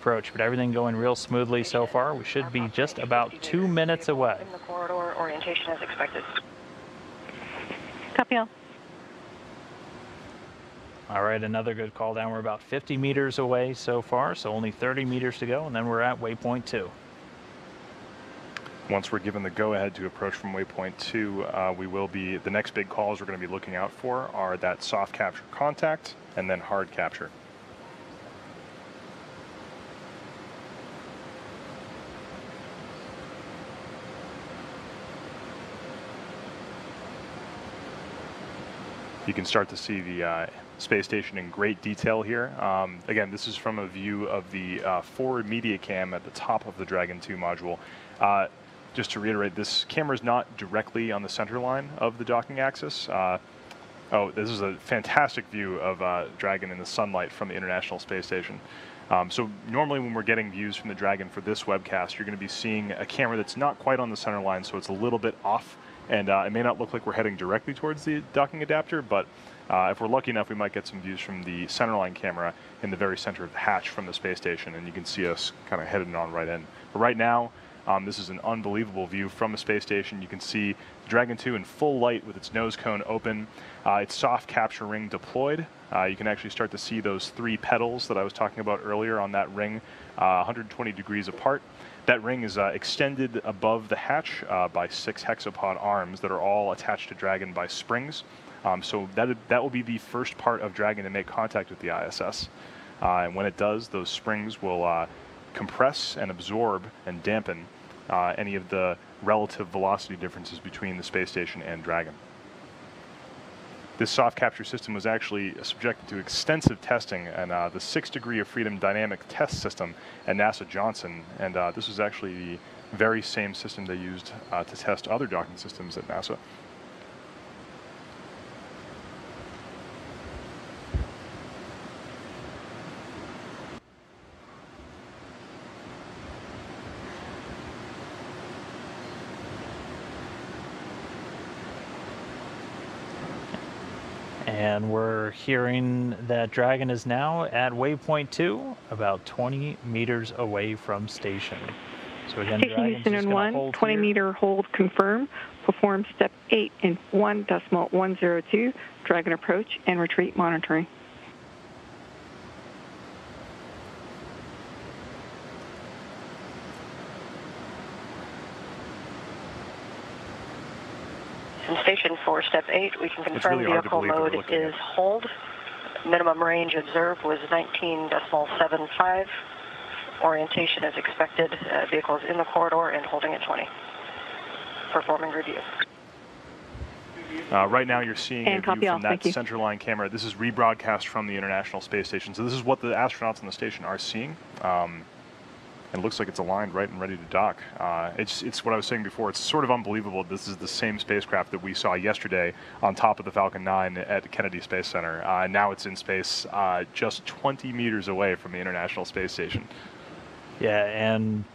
approach, but everything going real smoothly so far. We should be just about 2 minutes away. In the corridor, orientation as expected. Copy all. All right, another good call down. We're about 50 meters away so far, so only 30 meters to go, and then we're at waypoint 2. Once we're given the go-ahead to approach from waypoint 2, we will be, the next big calls we're going to be looking out for are that soft capture contact and then hard capture. You can start to see the space station in great detail here. Again, this is from a view of the forward media cam at the top of the Dragon 2 module. Just to reiterate, this camera is not directly on the center line of the docking axis. Oh, this is a fantastic view of Dragon in the sunlight from the International Space Station. So normally when we're getting views from the Dragon for this webcast, you're going to be seeing a camera that's not quite on the center line, so it's a little bit off, and it may not look like we're heading directly towards the docking adapter, but if we're lucky enough, we might get some views from the Centreline camera in the very center of the hatch from the space station, and you can see us kind of headed on right in. But right now, this is an unbelievable view from a space station. You can see Dragon 2 in full light with its nose cone open, its soft capture ring deployed. You can actually start to see those 3 pedals that I was talking about earlier on that ring, 120 degrees apart. That ring is extended above the hatch by 6 hexapod arms that are all attached to Dragon by springs. So that will be the first part of Dragon to make contact with the ISS. And when it does, those springs will compress and absorb and dampen any of the relative velocity differences between the space station and Dragon. This soft capture system was actually subjected to extensive testing and the 6 degree of freedom dynamic test system at NASA Johnson, and this was actually the very same system they used to test other docking systems at NASA. And we're hearing that Dragon is now at waypoint 2, about 20 meters away from station. So again, Station Dragon's Houston just in going to 1, hold 20 here. meter hold confirm. Perform step 8 in 1.102. Dragon approach and retreat monitoring. In station for step 8, we can confirm really hard to vehicle believe that we're mode looking is at. hold. Minimum range observed was 19.75. Orientation as expected. Vehicle is in the corridor and holding at 20. Performing review. Right now you're seeing a view from that Thank you. Centreline camera. This is rebroadcast from the International Space Station. So this is what the astronauts on the station are seeing. And it looks like it's aligned right and ready to dock. It's what I was saying before. It's sort of unbelievable. This is the same spacecraft that we saw yesterday on top of the Falcon 9 at Kennedy Space Center. And now it's in space just 20 meters away from the International Space Station. Yeah, and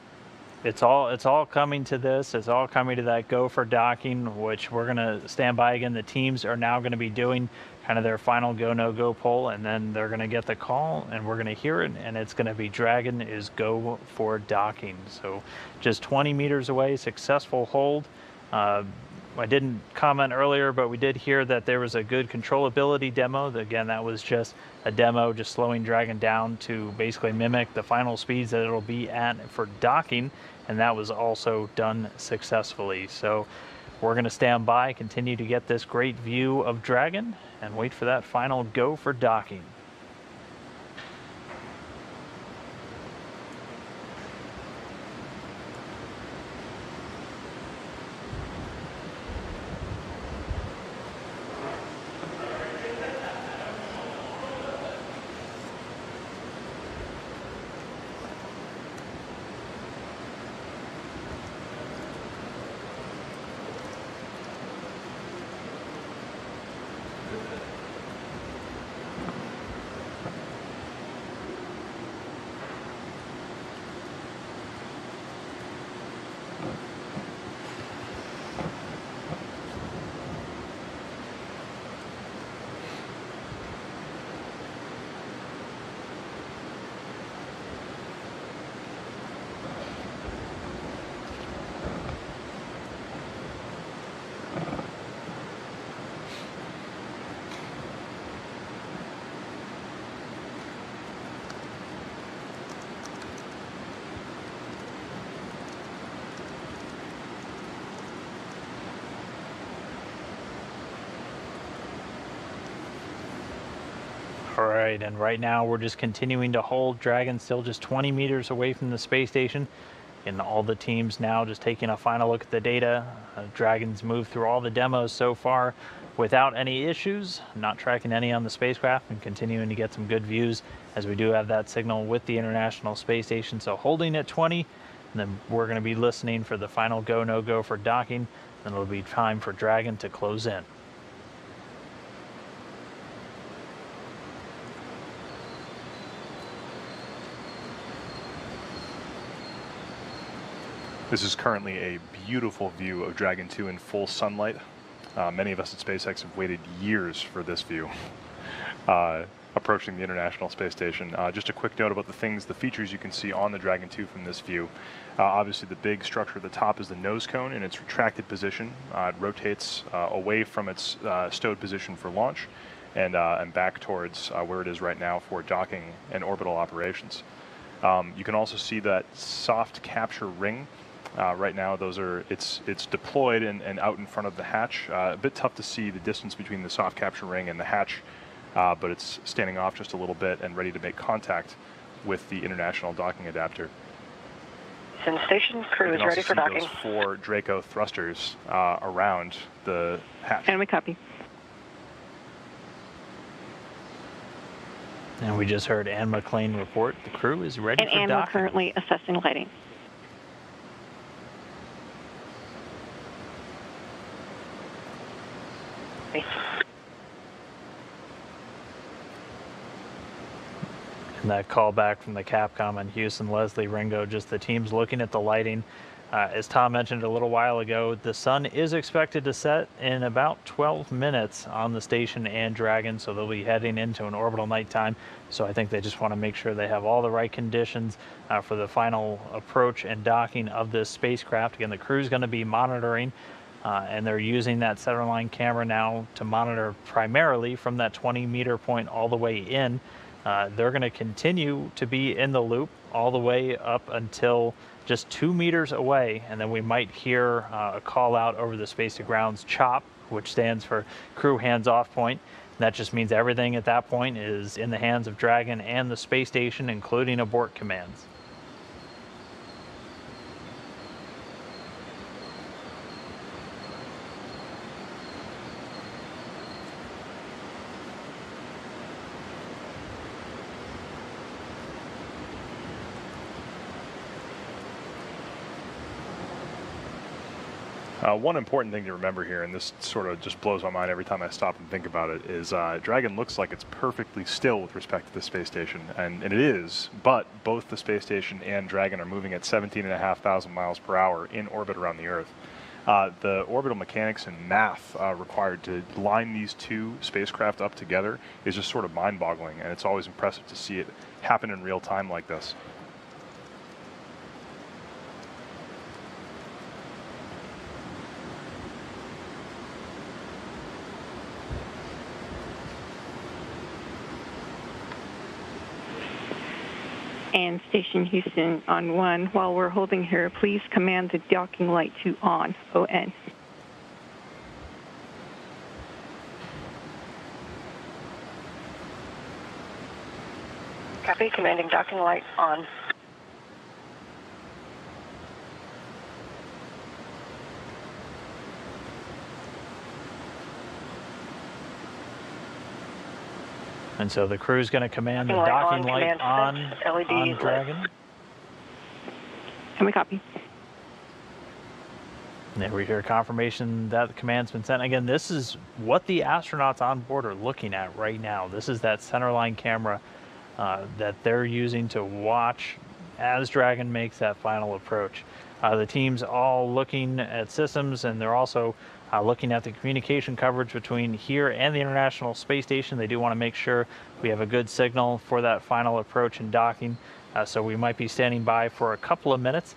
it's all coming to this. It's all coming to that go for docking, which we're going to stand by again. The teams are now going to be doing kind of their final go, no go poll, and then they're going to get the call, and we're going to hear it, and it's going to be Dragon is go for docking. So just 20 meters away, successful hold. I didn't comment earlier, but we did hear that there was a good controllability demo. Again, that was just a demo, just slowing Dragon down to basically mimic the final speeds that it'll be at for docking, and that was also done successfully. So we're going to stand by, continue to get this great view of Dragon, and wait for that final go for docking. All right, and right now we're just continuing to hold. Dragon still just 20 meters away from the space station. And all the teams now just taking a final look at the data. Dragon's moved through all the demos so far without any issues, not tracking any on the spacecraft, and continuing to get some good views as we do have that signal with the International Space Station. So holding at 20, and then we're going to be listening for the final go, no go for docking. Then it'll be time for Dragon to close in. This is currently a beautiful view of Dragon 2 in full sunlight. Many of us at SpaceX have waited years for this view, approaching the International Space Station. Just a quick note about the features you can see on the Dragon 2 from this view. Obviously, the big structure at the top is the nose cone in its retracted position. It rotates away from its stowed position for launch and back towards where it is right now for docking and orbital operations. You can also see that soft capture ring. Right now, it's deployed and out in front of the hatch. A bit tough to see the distance between the soft capture ring and the hatch, but it's standing off just a little bit and ready to make contact with the international docking adapter. Send station crew is ready for docking. You can also see those 4 Draco thrusters around the hatch. And we copy. And we just heard Ann McLean report the crew is ready for docking. And Ann, we're currently assessing lighting. And that call back from the Capcom in Houston, Leslie Ringo, just the teams looking at the lighting. As Tom mentioned a little while ago, the sun is expected to set in about 12 minutes on the station and Dragon, so they'll be heading into an orbital nighttime. So I think they just want to make sure they have all the right conditions for the final approach and docking of this spacecraft. Again, the crew's going to be monitoring, and they're using that Centreline camera now to monitor primarily from that 20-meter point all the way in. They're going to continue to be in the loop all the way up until just 2 meters away, and then we might hear a call out over the space to grounds CHOP, which stands for crew hands off point. And that just means everything at that point is in the hands of Dragon and the space station, including abort commands. One important thing to remember here, and this sort of just blows my mind every time I stop and think about it, is Dragon looks like it's perfectly still with respect to the space station, and it is, but both the space station and Dragon are moving at 17,500 miles per hour in orbit around the Earth. The orbital mechanics and math required to line these 2 spacecraft up together is just sort of mind-boggling, and it's always impressive to see it happen in real time like this. And Station Houston on 1. While we're holding here, please command the docking light to on, ON. Copy, commanding docking light on. And so the crew's going to command the docking light on Dragon. And we copy. And there we hear confirmation that the command's been sent. Again, this is what the astronauts on board are looking at right now. This is that Centreline camera that they're using to watch as Dragon makes that final approach. The team's all looking at systems, and they're also looking at the communication coverage between here and the International Space Station. They do want to make sure we have a good signal for that final approach and docking. So we might be standing by for a couple of minutes.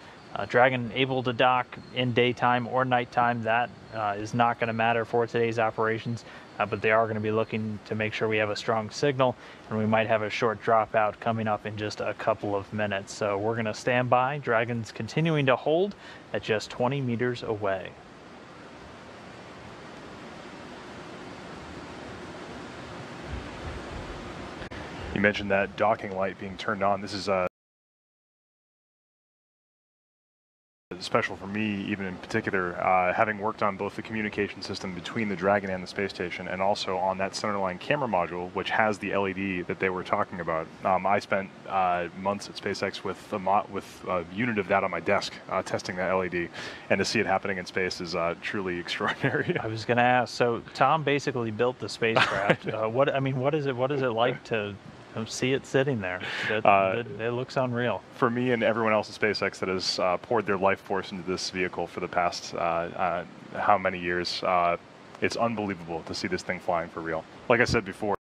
Dragon able to dock in daytime or nighttime. That is not going to matter for today's operations, but they are going to be looking to make sure we have a strong signal, and we might have a short dropout coming up in just a couple of minutes. So we're going to stand by. Dragon's continuing to hold at just 20 meters away. mentioned that docking light being turned on. This is special for me, even in particular, having worked on both the communication system between the Dragon and the space station, and also on that Centreline camera module, which has the LED that they were talking about. I spent months at SpaceX with a unit of that on my desk, testing that LED, and to see it happening in space is truly extraordinary. I was going to ask. So Tom basically built the spacecraft. What is it? What is it like to see it sitting there? It looks unreal. For me and everyone else at SpaceX that has poured their life force into this vehicle for the past how many years, it's unbelievable to see this thing flying for real. Like I said before,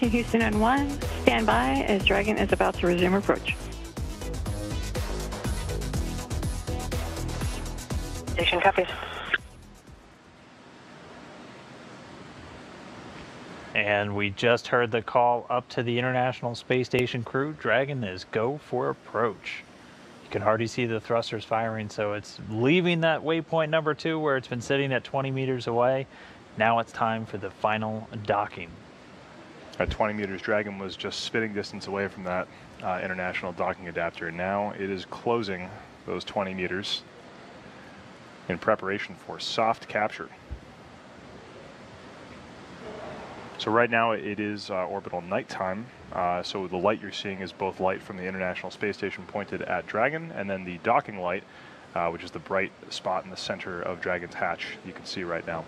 Station Houston and 1, stand by as Dragon is about to resume approach. Station copies. And we just heard the call up to the International Space Station crew. Dragon is go for approach. You can hardly see the thrusters firing, so it's leaving that waypoint number 2 where it's been sitting at 20 meters away. Now it's time for the final docking. At 20 meters, Dragon was just spitting distance away from that international docking adapter. Now it is closing those 20 meters in preparation for soft capture. So right now it is orbital nighttime, so the light you're seeing is both light from the International Space Station pointed at Dragon, and then the docking light, which is the bright spot in the center of Dragon's hatch, you can see right now.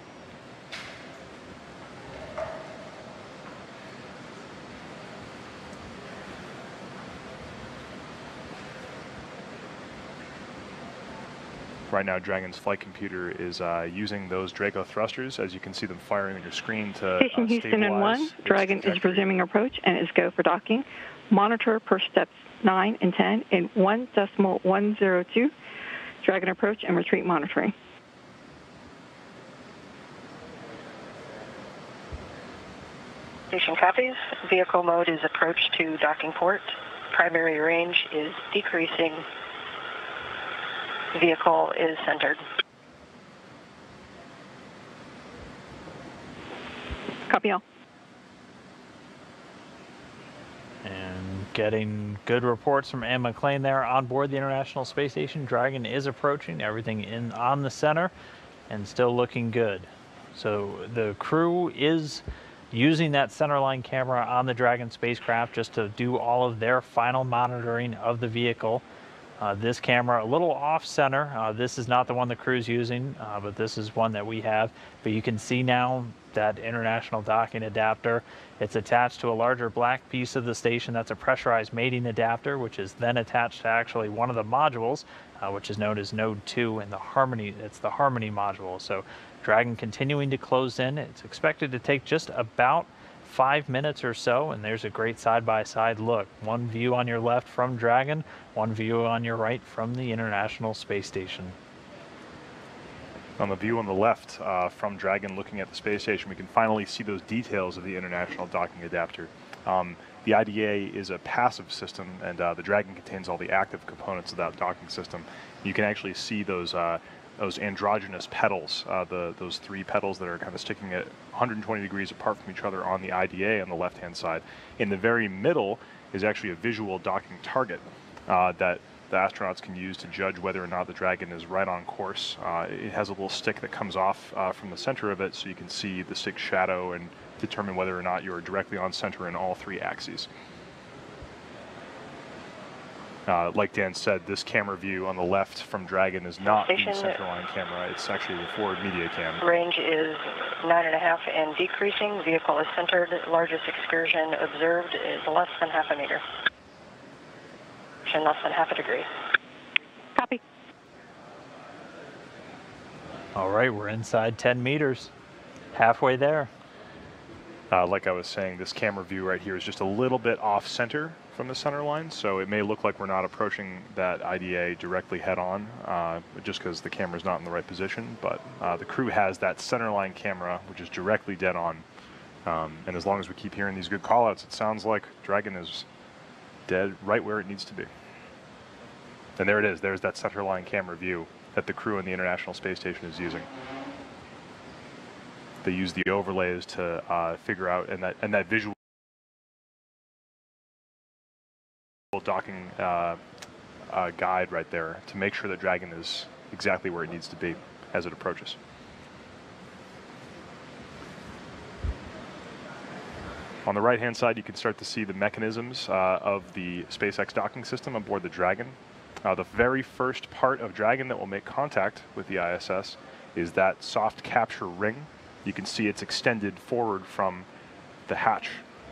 Right now, Dragon's flight computer is using those Draco thrusters, as you can see them firing on your screen to Station Houston and 1, Dragon is resuming approach and is go for docking. Monitor per steps 9 and 10 in 1.102. Dragon approach and retreat monitoring. Station copies. Vehicle mode is approach to docking port. Primary range is decreasing. Vehicle is centered. Copy all. And getting good reports from Ann McLean there on board the International Space Station. Dragon is approaching, everything in on the center and still looking good. So the crew is using that Centreline camera on the Dragon spacecraft just to do all of their final monitoring of the vehicle. This camera a little off center. This is not the one the crew's using, but this is one that we have. But you can see now that international docking adapter. It's attached to a larger black piece of the station. That's a pressurized mating adapter, which is then attached to actually one of the modules, which is known as Node 2 in the Harmony. It's the Harmony module. So Dragon continuing to close in. It's expected to take just about 5 minutes or so, and there's a great side-by-side look. One view on your left from Dragon, one view on your right from the International Space Station. On the view on the left from Dragon looking at the space station, we can finally see those details of the international docking adapter. The IDA is a passive system, and the Dragon contains all the active components of that docking system. You can actually see those androgynous petals, those 3 petals that are kind of sticking at 120 degrees apart from each other on the IDA on the left-hand side. In the very middle is actually a visual docking target that the astronauts can use to judge whether or not the Dragon is right on course. It has a little stick that comes off from the center of it, so you can see the stick's shadow and determine whether or not you're directly on center in all 3 axes. Like Dan said, this camera view on the left from Dragon is not the Centreline camera. It's actually the forward media cam. Range is 9.5 and decreasing. Vehicle is centered. Largest excursion observed is less than half a meter. And less than half a degree. Copy. All right, we're inside 10 meters. Halfway there. Like I was saying, this camera view right here is just a little bit off center from the center line, so it may look like we're not approaching that IDA directly head on, just because the camera's not in the right position, but the crew has that center line camera, which is directly dead on, and as long as we keep hearing these good callouts, it sounds like Dragon is dead right where it needs to be. And there it is, there's that center line camera view that the crew in the International Space Station is using. They use the overlays to figure out, and that visual docking guide right there to make sure that Dragon is exactly where it needs to be as it approaches. On the right-hand side, you can start to see the mechanisms of the SpaceX docking system aboard the Dragon. The very first part of Dragon that will make contact with the ISS is that soft capture ring. You can see it's extended forward from the hatch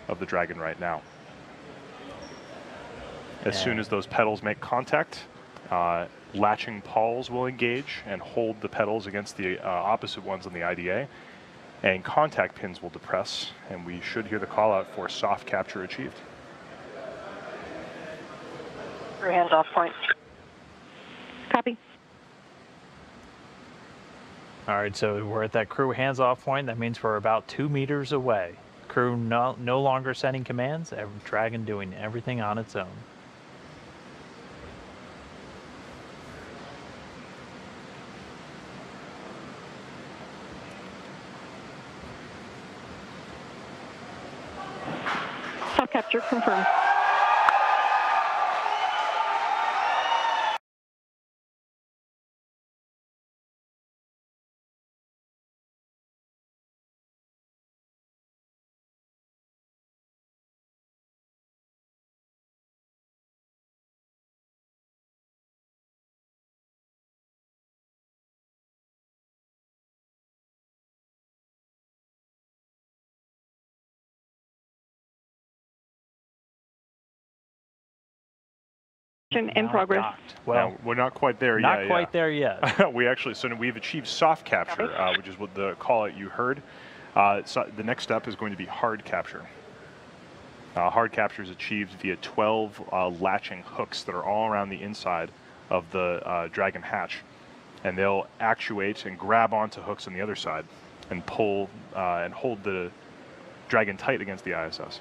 of the Dragon right now. As soon as those pedals make contact, latching pawls will engage and hold the pedals against the opposite ones on the IDA. and contact pins will depress, and we should hear the call out for soft capture achieved. Crew hands off point. Copy. All right, so we're at that crew hands-off point. That means we're about 2 meters away. Crew no longer sending commands. Dragon doing everything on its own. Soft capture confirmed. In Now progress. docked. Well, Now, we're not quite there yet. not quite there yet. We actually, so we've achieved soft capture, which is what the call out you heard. So the next step is going to be hard capture. Hard capture is achieved via 12 latching hooks that are all around the inside of the Dragon hatch, and they'll actuate and grab onto hooks on the other side and pull and hold the Dragon tight against the ISS.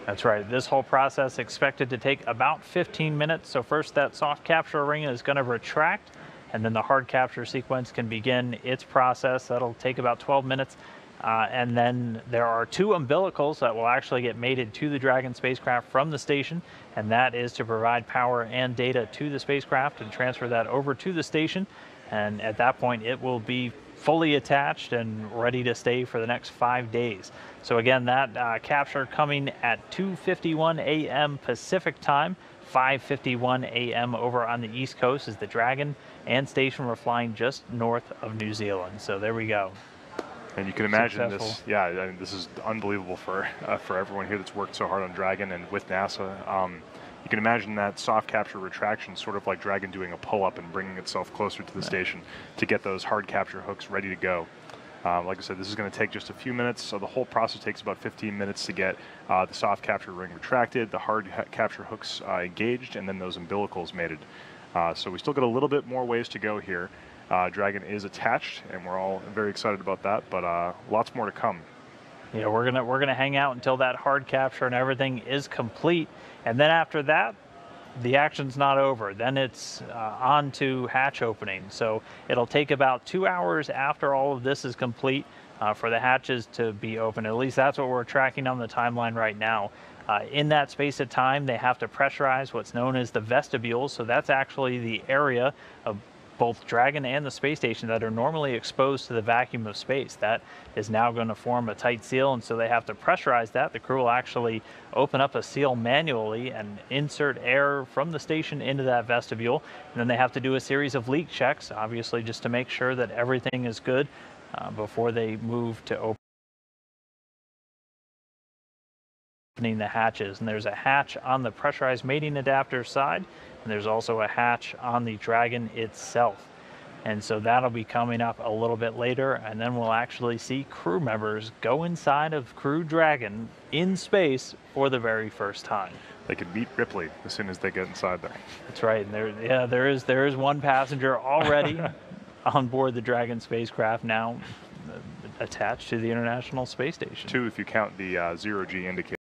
That's right. This whole process expected to take about 15 minutes. So first that soft capture ring is going to retract, and then the hard capture sequence can begin its process. That'll take about 12 minutes. And then there are 2 umbilicals that will actually get mated to the Dragon spacecraft from the station, and that is to provide power and data to the spacecraft and transfer that over to the station. And at that point, it will be fully attached and ready to stay for the next 5 days. So again, that capture coming at 2:51 a.m. Pacific time, 5:51 a.m. over on the East Coast, as the Dragon and station were flying just north of New Zealand. So there we go. And you can imagine Successful. this, yeah, I mean, this is unbelievable for everyone here that's worked so hard on Dragon and with NASA. You can imagine that soft capture retraction, sort of like Dragon doing a pull-up and bringing itself closer to the station to get those hard capture hooks ready to go. Like I said, this is going to take just a few minutes, so the whole process takes about 15 minutes to get the soft capture ring retracted, the hard capture hooks engaged, and then those umbilicals mated. So we still got a little bit more ways to go here. Dragon is attached, and we're all very excited about that, but lots more to come. Yeah, we're gonna hang out until that hard capture and everything is complete, and then after that, the action's not over. Then it's on to hatch opening. So it'll take about 2 hours after all of this is complete for the hatches to be open. At least that's what we're tracking on the timeline right now. In that space of time, they have to pressurize what's known as the vestibule. So that's actually the area of both Dragon and the space station that are normally exposed to the vacuum of space. That is now going to form a tight seal, and so they have to pressurize that. The crew will actually open up a seal manually and insert air from the station into that vestibule, and then they have to do a series of leak checks, obviously just to make sure that everything is good before they move to opening the hatches. And there's a hatch on the pressurized mating adapter side, and there's also a hatch on the Dragon itself. And so that'll be coming up a little bit later, and then we'll actually see crew members go inside of Crew Dragon in space for the very first time. They can meet Ripley as soon as they get inside there. That's right. And there is one passenger already on board the Dragon spacecraft now, attached to the International Space Station. 2 if you count the 0G indicator.